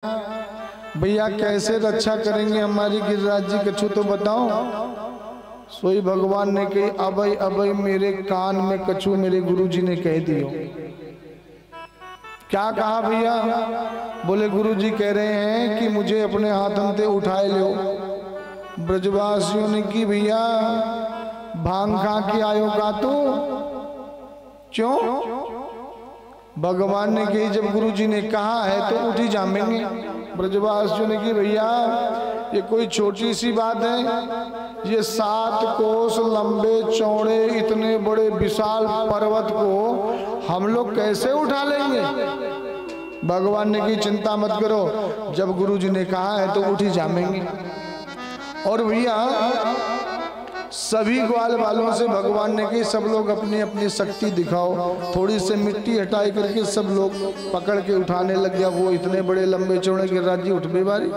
भैया कैसे रक्षा करेंगे हमारी गिरिराज जी कछु तो बताओ। सोई भगवान ने कही अभय अभय मेरे कान में कछु मेरे गुरुजी ने कह दियो। क्या कहा भैया? बोले गुरुजी कह रहे हैं कि मुझे अपने हाथन से उठाए लो। ब्रजवासियों ने की भैया भांग खा के आयो का तू क्यों? भगवान ने कही जब गुरुजी ने कहा है तो उठ ही जामेंगे। ब्रजवासियों ने की भैया ये कोई छोटी सी बात है, ये 7 कोस लंबे चौड़े इतने बड़े विशाल पर्वत को हम लोग कैसे उठा लेंगे? भगवान ने की चिंता मत करो, जब गुरुजी ने कहा है तो उठ ही जामेंगे। और भैया सभी ग्वाल वालों से भगवान ने कही सब लोग अपनी अपनी शक्ति दिखाओ। थोड़ी सी मिट्टी हटाई करके सब लोग पकड़ के उठाने लग गया। वो इतने बड़े लंबे चौड़े गिरिराज जी उठ भी बारी।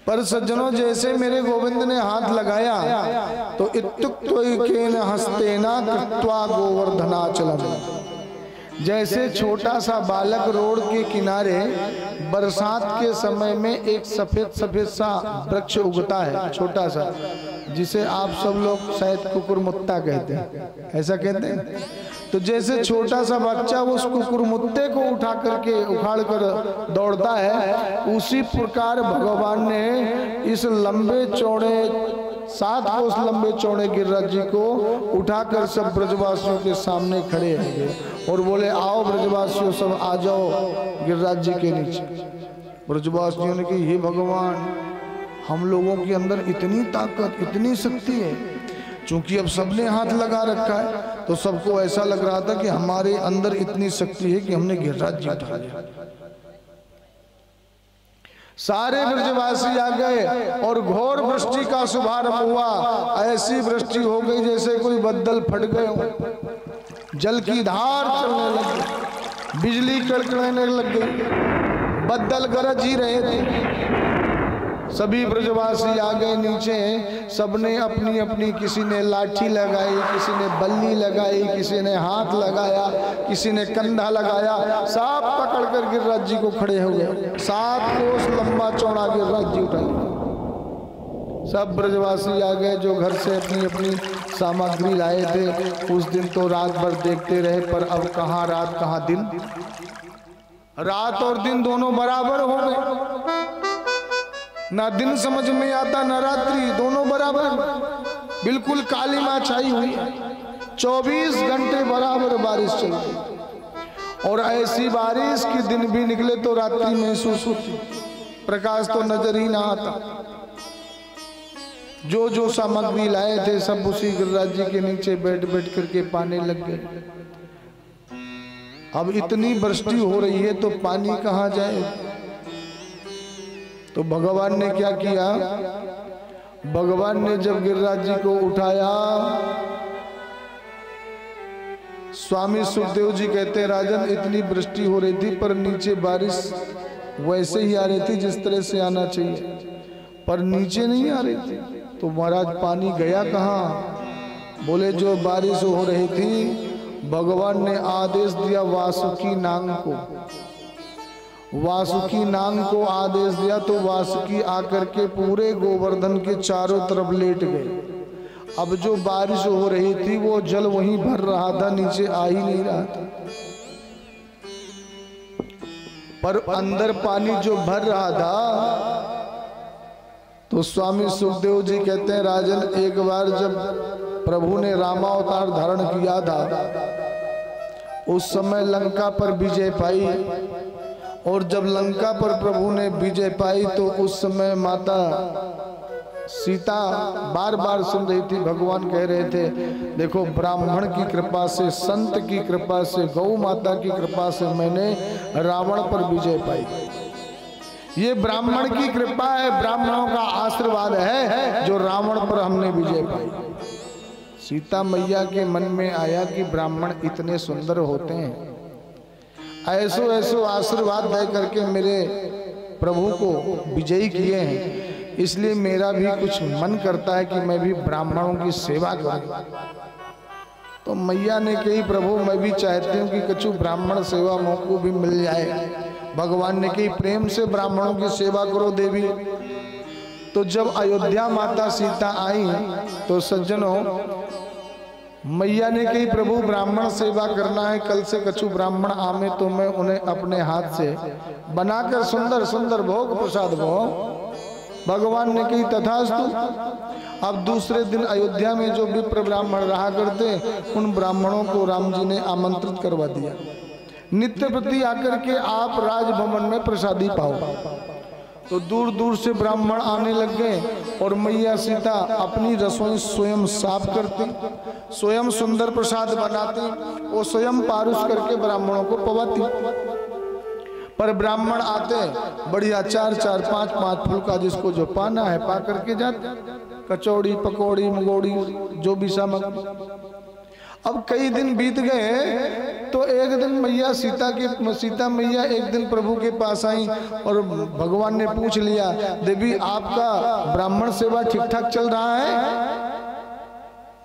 पर सज्जनों जैसे मेरे गोविंद ने हाथ लगाया तो इत्युक्तोकेन हस्तेना कृत्वा गोवर्धनाचलम। जैसे छोटा सा बालक रोड के किनारे बरसात के समय में एक सफेद सफेद सा वृक्ष उगता है, छोटा सा, जिसे आप सब लोग शायद कुकुरमुत्ता कहते हैं, ऐसा कहते हैं। तो जैसे छोटा सा बच्चा उस कुकुरमुत्ते को उठा करके उखाड़ कर दौड़ता है, उसी प्रकार भगवान ने इस लंबे चौड़े 7 कोस लंबे चौड़े गिरिराज जी को उठाकर सब ब्रजवासियों के सामने खड़े हो गए और बोले आओ ब्रजवासियों सब आ जाओ गिरिराज जी के नीचे। ब्रजवासियों ने कहा हे भगवान हम लोगों के अंदर इतनी ताकत इतनी शक्ति है। चूंकि अब सबने हाथ लगा रखा है तो सबको ऐसा लग रहा था कि हमारे अंदर इतनी शक्ति है कि हमने गिरिराज जी उठा लिया। सारे ब्रजवासी आ गए और घोर वृष्टि का शुभारंभ हुआ। ऐसी वृष्टि हो गई जैसे कोई बद्दल फट गए हो, जल की धार चलने लग गई, बिजली कड़कड़ाने लग गई, बद्दल गरज ही रहे थे। सभी ब्रजवासी आ गए नीचे, सबने अपनी अपनी, किसी ने लाठी लगाई, किसी ने बल्ली लगाई, किसी ने हाथ लगाया, किसी ने कंधा लगाया, सब पकड़ कर गिरिराज जी को खड़े हो गए। 7 कोस लंबा चौड़ा गिरिराज जी उठा। सब ब्रजवासी आ गए जो घर से अपनी अपनी सामग्री लाए थे। उस दिन तो रात भर देखते रहे, पर अब कहाँ रात कहाँ दिन, रात और दिन दोनों बराबर हो गए। ना दिन समझ में आता ना रात्रि, दोनों बराबर, बिल्कुल काली मां छाई हुई। 24 घंटे बराबर बारिश चलती और ऐसी बारिश कि दिन भी निकले तो रात्रि महसूस होती, प्रकाश तो नजर ही ना आता। जो जो सामग्री लाए थे सब उसी गिरिराज जी के नीचे बैठ बैठ करके पाने लग गए। अब इतनी वृष्टि हो रही है तो पानी कहाँ जाए? तो भगवान ने क्या किया? भगवान ने जब गिरिराज जी को उठाया, स्वामी सुखदेव जी कहते हैं राजन इतनी वृष्टि हो रही थी पर नीचे बारिश वैसे ही आ रही थी जिस तरह से आना चाहिए, पर नीचे नहीं आ रही थी। तो महाराज पानी गया कहाँ? बोले जो बारिश हो रही थी भगवान ने आदेश दिया वासुकी नाग को, वासुकी नाग को आदेश दिया तो वासुकी आकर के पूरे गोवर्धन के चारों तरफ लेट गए। अब जो बारिश हो रही थी वो जल वहीं भर रहा था, नीचे आ ही नहीं रहा था। पर अंदर पानी जो भर रहा था तो स्वामी सुखदेव जी कहते हैं राजन एक बार जब प्रभु ने रामावतार धारण किया था उस समय लंका पर विजय पाई, और जब लंका पर प्रभु ने विजय पाई तो उस समय माता सीता बार बार सुन रही थी। भगवान कह रहे थे देखो ब्राह्मण की कृपा से, संत की कृपा से, गौ माता की कृपा से मैंने रावण पर विजय पाई। ये ब्राह्मण की कृपा है, ब्राह्मणों का आशीर्वाद है जो रावण पर हमने विजय पाई। सीता मैया के मन में आया कि ब्राह्मण इतने सुंदर होते हैं, ऐसो ऐसो आशीर्वाद दे करके मेरे प्रभु को विजयी किए हैं, इसलिए मेरा भी कुछ मन करता है कि मैं भी ब्राह्मणों की सेवा करूं। तो मैया ने कही प्रभु मैं भी चाहती हूँ कि कछु ब्राह्मण सेवा को भी मिल जाए। भगवान ने कही प्रेम से ब्राह्मणों की सेवा करो देवी। तो जब अयोध्या माता सीता आई तो सज्जनों मैया ने कही प्रभु ब्राह्मण सेवा करना है, कल से कछु ब्राह्मण आमे तो मैं उन्हें अपने हाथ से बनाकर सुंदर सुंदर भोग प्रसाद भोग। भगवान ने कही तथास्तु। अब दूसरे दिन अयोध्या में जो विप्र ब्राह्मण रहा करते उन ब्राह्मणों को राम जी ने आमंत्रित करवा दिया, नित्य प्रति आकर के आप राजभवन में प्रसादी पाओ। तो दूर दूर से ब्राह्मण आने लग गए और मैया सीता अपनी रसोई स्वयं साफ करती, स्वयं सुंदर प्रसाद बनाती और स्वयं पारुष करके ब्राह्मणों को पवाती। पर ब्राह्मण आते बढ़िया चार चार पांच पांच फुल्का जिसको जो पाना है पा करके जाते, कचौड़ी पकौड़ी मुगौड़ी जो भी सामग्री। अब कई दिन बीत गए तो एक दिन मैया सीता मैया एक दिन प्रभु के पास आई और भगवान ने पूछ लिया देवी आपका ब्राह्मण सेवा ठीक ठाक चल रहा है?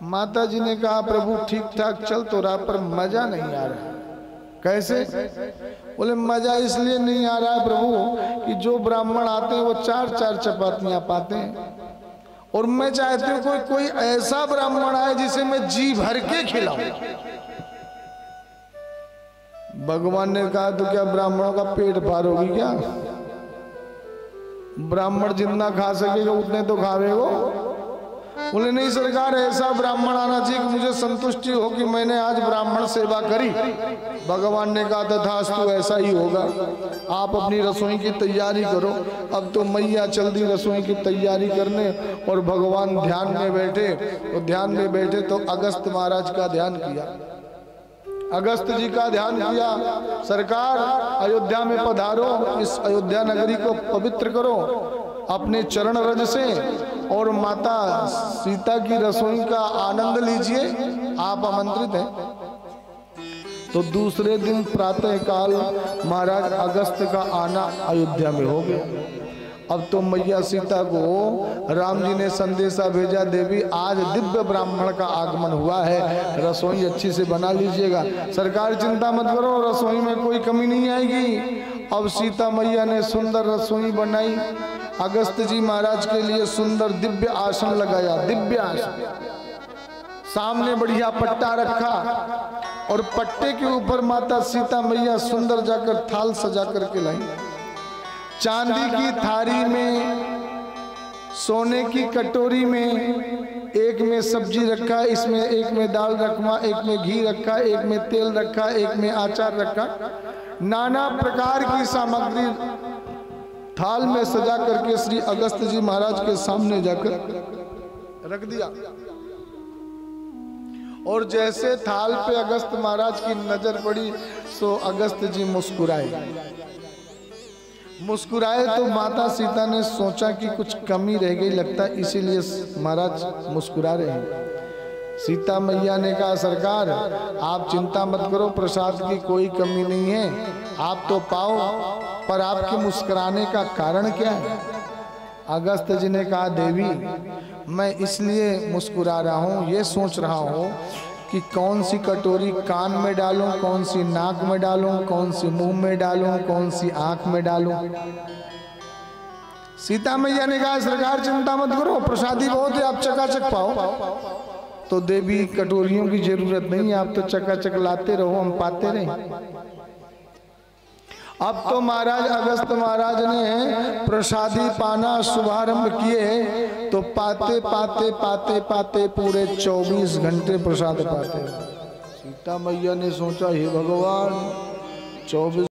माता जी ने कहा प्रभु ठीक ठाक चल तो रहा पर मजा नहीं आ रहा। कैसे? बोले मजा इसलिए नहीं आ रहा है प्रभु कि जो ब्राह्मण आते हैं वो चार चार चपातियां पाते हैं और मैं चाहती हूँ कोई ऐसा ब्राह्मण आए जिसे मैं जी भर के खिलाऊं। भगवान ने कहा तो क्या ब्राह्मणों का पेट पार होगी क्या? ब्राह्मण जितना खा सकेगा उतने तो खावेगो। बोले नहीं सरकार ऐसा ब्राह्मण आना चाहिए कि मुझे संतुष्टि हो कि मैंने आज ब्राह्मण सेवा करी। भगवान ने कहा तथास्तु ऐसा ही होगा, आप अपनी रसोई की तैयारी करो। अब तो मैया चल दी रसोई की तैयारी करने और भगवान ध्यान में बैठे। तो ध्यान में बैठे तो अगस्त महाराज का ध्यान किया, अगस्त जी का ध्यान किया। सरकार अयोध्या में पधारो, इस अयोध्या नगरी को पवित्र करो अपने चरण रज से और माता सीता की रसोई का आनंद लीजिए, आप आमंत्रित हैं। तो दूसरे दिन प्रातः काल महाराज अगस्त का आना अयोध्या में हो गया। अब तो मैया सीता को राम जी ने संदेशा भेजा देवी आज दिव्य ब्राह्मण का आगमन हुआ है, रसोई अच्छी से बना लीजिएगा। सरकार चिंता मत करो, रसोई में कोई कमी नहीं आएगी। अब सीता मैया ने सुंदर रसोई बनाई, अगस्त जी महाराज के लिए सुंदर दिव्य आसन लगाया, दिव्य आसन, सामने बढ़िया पट्टा रखा और पट्टे के ऊपर माता सीता मैया सुंदर जाकर थाल सजा करके लाई। चांदी की थारी में, सोने की कटोरी में, एक में सब्जी रखा, इसमें एक में दाल रखवा, एक में घी रखा, एक में तेल रखा, एक में आचार रखा, नाना प्रकार की सामग्री थाल में सजा करके श्री अगस्त जी महाराज के सामने जाकर रख दिया। और जैसे थाल पे अगस्त महाराज की नजर पड़ी सो अगस्त जी मुस्कुराए। मुस्कुराए तो माता सीता ने सोचा कि कुछ कमी रह गई लगता, इसीलिए महाराज मुस्कुरा रहे हैं। सीता मैया ने कहा सरकार आप चिंता मत करो, प्रसाद की कोई कमी नहीं है, आप तो पाओ, पर आपके मुस्कुराने का कारण क्या है? अगस्त जी ने कहा देवी मैं इसलिए मुस्कुरा रहा हूँ, ये सोच रहा हूँ कि कौन सी कटोरी कान में डालूं, कौन सी नाक में डालूं, कौन सी मुंह में डालूं, कौन सी आंख में डालूं। सीता मैया ने कहा सरकार चिंता मत करो, प्रसादी बहुत है, आप चकाचक पाओ। तो देवी कटोरियों की जरूरत नहीं है, आप तो चकाचक लाते रहो, हम पाते रहे। अब तो महाराज अगस्त महाराज ने प्रसादी पाना शुभारंभ किए तो पाते पाते पाते पाते पूरे 24 घंटे प्रसाद पाते। सीता मैया ने सोचा हे भगवान 24